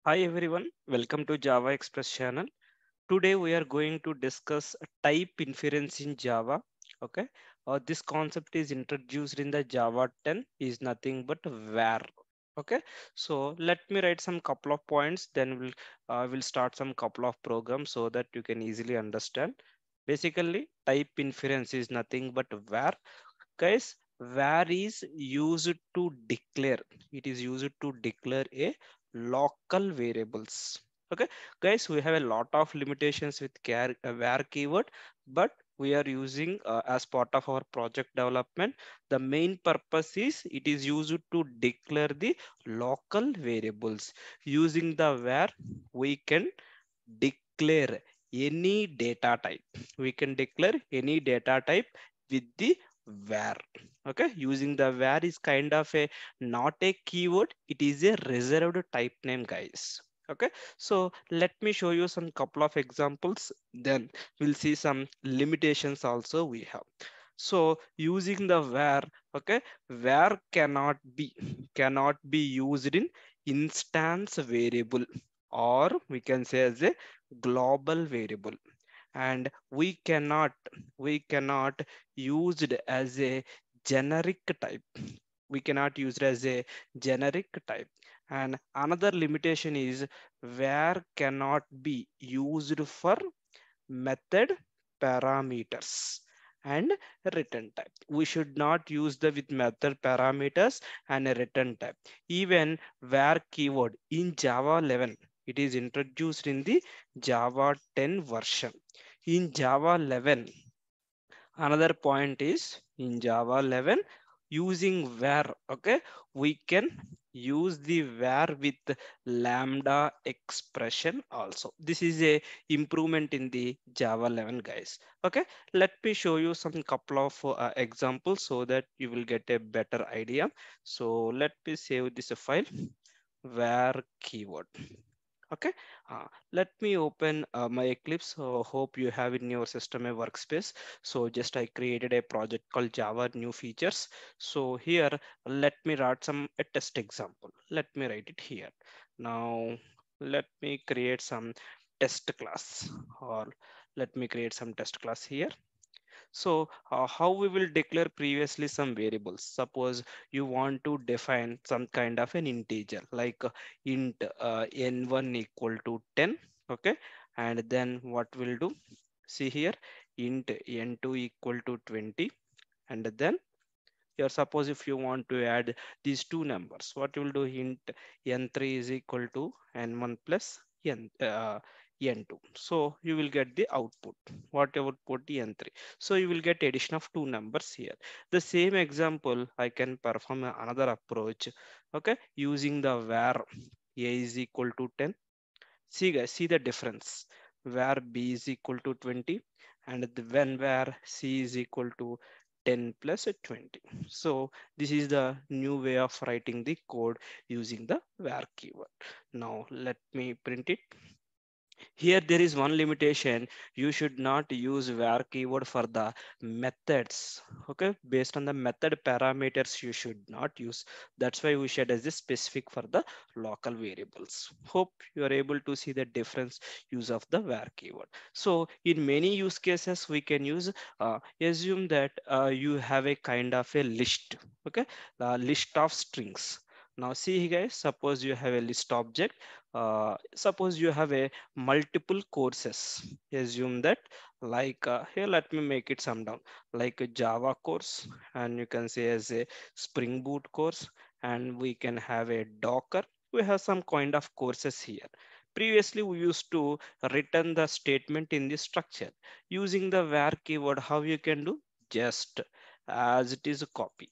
Hi everyone, welcome to Java Express channel. Today we are going to discuss type inference in Java. Okay, this concept is introduced in the Java 10 is nothing but var. Okay, so let me write some couple of points, then we'll start some couple of programs so that you can easily understand. Basically, type inference is nothing but var. Guys, var is used to declare. It is used to declare a local variables. Okay, guys, we have a lot of limitations with var keyword, but we are using as part of our project development. The main purpose is it is used to declare the local variables. Using the var, we can declare any data type. We can declare any data type with the var. Okay, using the var is kind of a not a keyword, it is a reserved type name, guys. Okay, so let me show you some couple of examples, then we'll see some limitations also we have. So using the var, okay, var cannot be used in instance variable, or we can say as a global variable, and we cannot use it as a generic type. We cannot use it as a generic type. And another limitation is where cannot be used for method parameters and return type. We should not use the with method parameters and a return type. Even where keyword in Java 11, it is introduced in the Java 10 version. In Java 11, another point is in Java 11 using var. Okay, we can use the var with lambda expression also. This is a improvement in the Java 11, guys. Okay, let me show you some couple of examples so that you will get a better idea. So let me save this file, var keyword. Okay, let me open my Eclipse. Hope you have in your system a workspace. So just I created a project called Java new features. So here let me write some a test example. Let me write it here. Now let me create some test class, or let me create some test class here. So how we will declare previously some variables. Suppose you want to define some kind of an integer like int n1 equal to 10. Okay, and then what we'll do? See here, int n2 equal to 20, and then here suppose if you want to add these two numbers, what you will do? Int n3 is equal to n1 plus n2. So you will get the output, whatever put n3. So you will get addition of two numbers here. The same example I can perform another approach. Okay, using the var a is equal to 10. See guys, see the difference. Where b is equal to 20, and when where c is equal to 10 plus 20. So this is the new way of writing the code using the where keyword. Now let me print it. Here there is one limitation. You should not use where keyword for the methods. Okay, based on the method parameters you should not use. That's why we should as a specific for the local variables. Hope you are able to see the difference use of the where keyword. So in many use cases we can use, assume that you have a kind of a list. Okay, list of strings. Now see guys, suppose you have a list object. Suppose you have a multiple courses. Assume that, like here let me make it sum down, like a Java course, and you can say as a Spring Boot course, and we can have a Docker. We have some kind of courses here. Previously we used to return the statement in the structure. Using the var keyword, how you can do? Just as it is a copy,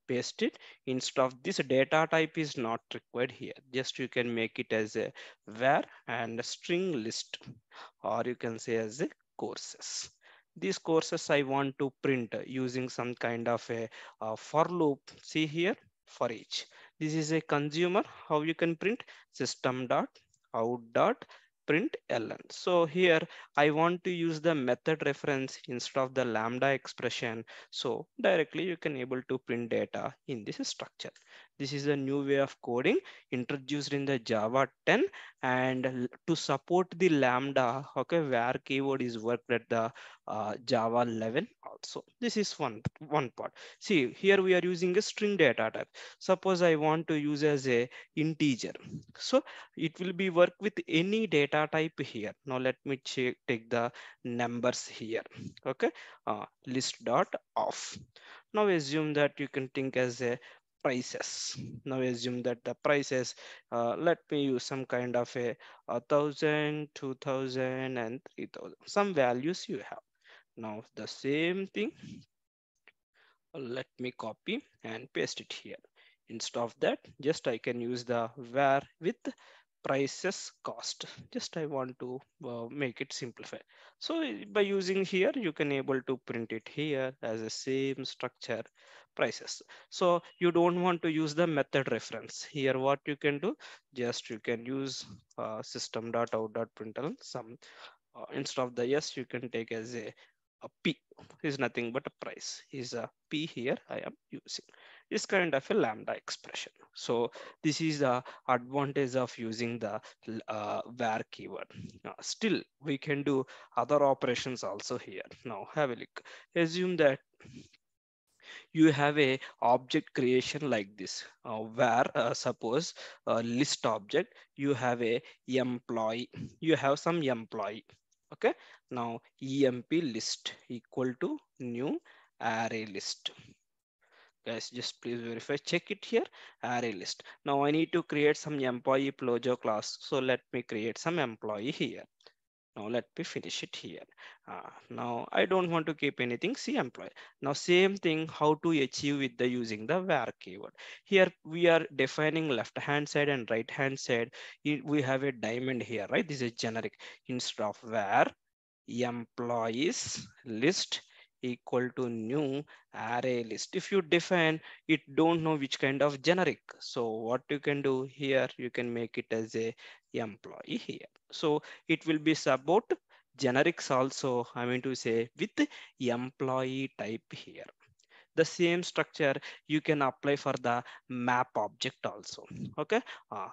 paste it. Instead of this data type is not required here, just you can make it as a var and a string list, or you can say as a courses. These courses I want to print using some kind of a for loop. See here, for each. This is a consumer. How you can print? System dot out dot print ln. So here I want to use the method reference instead of the lambda expression. So directly you can able to print data in this structure. This is a new way of coding introduced in the Java 10, and to support the Lambda, okay, where keyword is worked at the Java 11 also. This is one part. See, here we are using a string data type. Suppose I want to use as a integer. So it will be work with any data type here. Now let me take the numbers here. Okay, list dot off. Now assume that you can think as a prices. Now assume that the prices, let me use some kind of a thousand, 2,000, and 3,000. Some values you have. Now the same thing, let me copy and paste it here. Instead of that, just I can use the where with prices cost. Just I want to make it simplify. So by using here, you can able to print it here as a same structure prices. So you don't want to use the method reference here. What you can do, just you can use system.out.println some, instead of the yes, you can take as a p is nothing but a price is a p here I am using. This kind of a lambda expression. So this is the advantage of using the var keyword. Still we can do other operations also here. Now have a look. Assume that you have a object creation like this, where suppose list object, you have a employee, you have some employee. Okay, now emp list equal to new array list. Guys, just please verify, check it here, array list. Now I need to create some employee Plojo class, so let me create some employee here. Now let me finish it here. Now I don't want to keep anything, see employee. Now same thing, how to achieve with the using the where keyword. Here we are defining left hand side and right hand side. We have a diamond here, right? This is generic. Instead of where employees list equal to new array list. If you define it, don't know which kind of generic. So what you can do here, you can make it as a employee here. So it will be support generics also, I mean to say, with employee type here. The same structure you can apply for the map object also. Okay,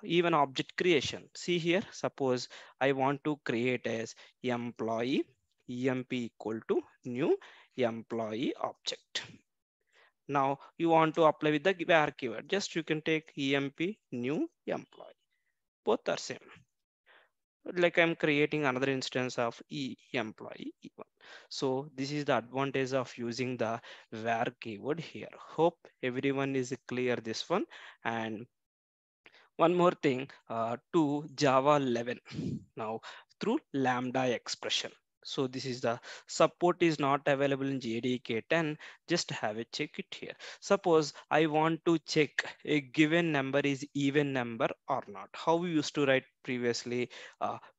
even object creation, see here, suppose I want to create as employee emp equal to new employee object. Now you want to apply with the where keyword, just you can take emp new employee, both are same. Like I'm creating another instance of employee E1. So this is the advantage of using the where keyword here. Hope everyone is clear this one. And one more thing, to Java 11 now through Lambda expression. So this is the support is not available in JDK 10. Just have a check it here. Suppose I want to check a given number is even number or not. How we used to write previously,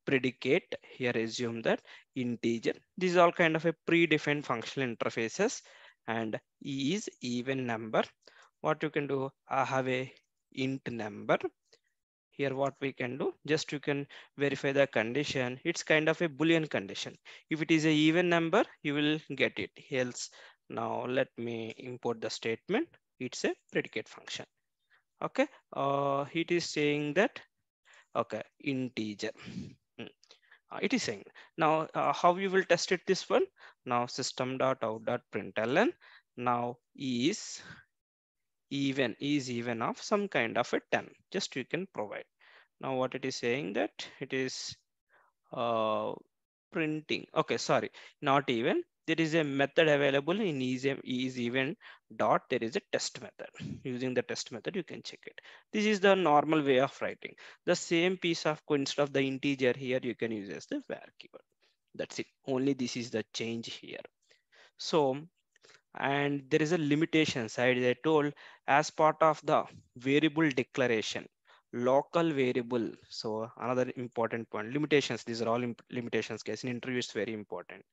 predicate here, assume that integer. These are all kind of a predefined functional interfaces, and is even number. What you can do, I have a int number. Here what we can do, just you can verify the condition. It's kind of a boolean condition. If it is a even number, you will get it, else. Now let me import the statement. It's a predicate function. Okay, it is saying that, okay, integer. Hmm. It is saying. Now how you will test it this one. Now system.out.println now is even of some kind of a 10, just you can provide. Now what it is saying, that it is uh, printing, okay, sorry, not even, there is a method available in is even dot, there is a test method. Using the test method you can check it. This is the normal way of writing the same piece of code. Instead of the integer here, you can use as the var keyword. That's it, only this is the change here. So, and there is a limitation side, I told, as part of the variable declaration, local variable. So another important point, limitations, these are all limitations guys, in interview is very important.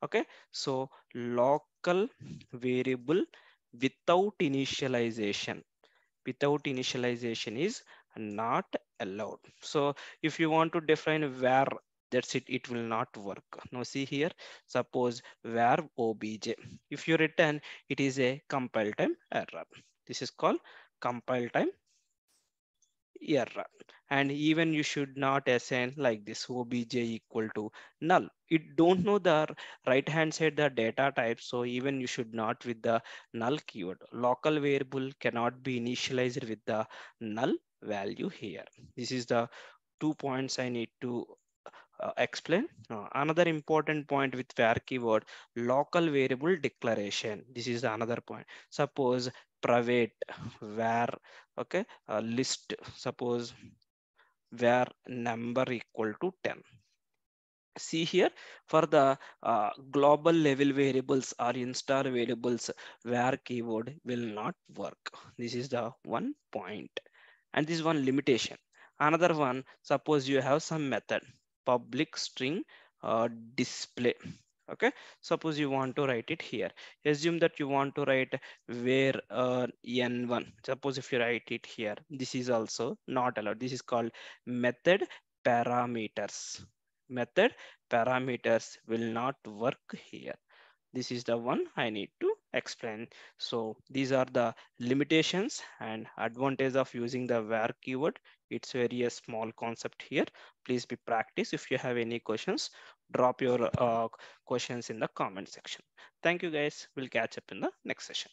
Okay, so local variable without initialization, is not allowed. So if you want to define where, that's it, it will not work. Now see here, suppose where obj, if you return, it is a compile time error. This is called compile time error. And even you should not assign like this obj equal to null. It don't know the right hand side the data type, so even you should not with the null keyword. Local variable cannot be initialized with the null value here. This is the 2 points I need to explain. Another important point with var keyword, local variable declaration. This is another point. Suppose private var, okay, list, suppose var number equal to 10. See here, for the global level variables or instar variables, var keyword will not work. This is the one point, and this is one limitation. Another one, suppose you have some method public string display. Okay, suppose you want to write it here. Assume that you want to write where n1. Suppose if you write it here, this is also not allowed. This is called method parameters. Method parameters will not work here. This is the one I need to explain. So these are the limitations and advantage of using the where keyword. It's very a small concept here. Please be practice. If you have any questions, drop your questions in the comment section. Thank you guys. We'll catch up in the next session.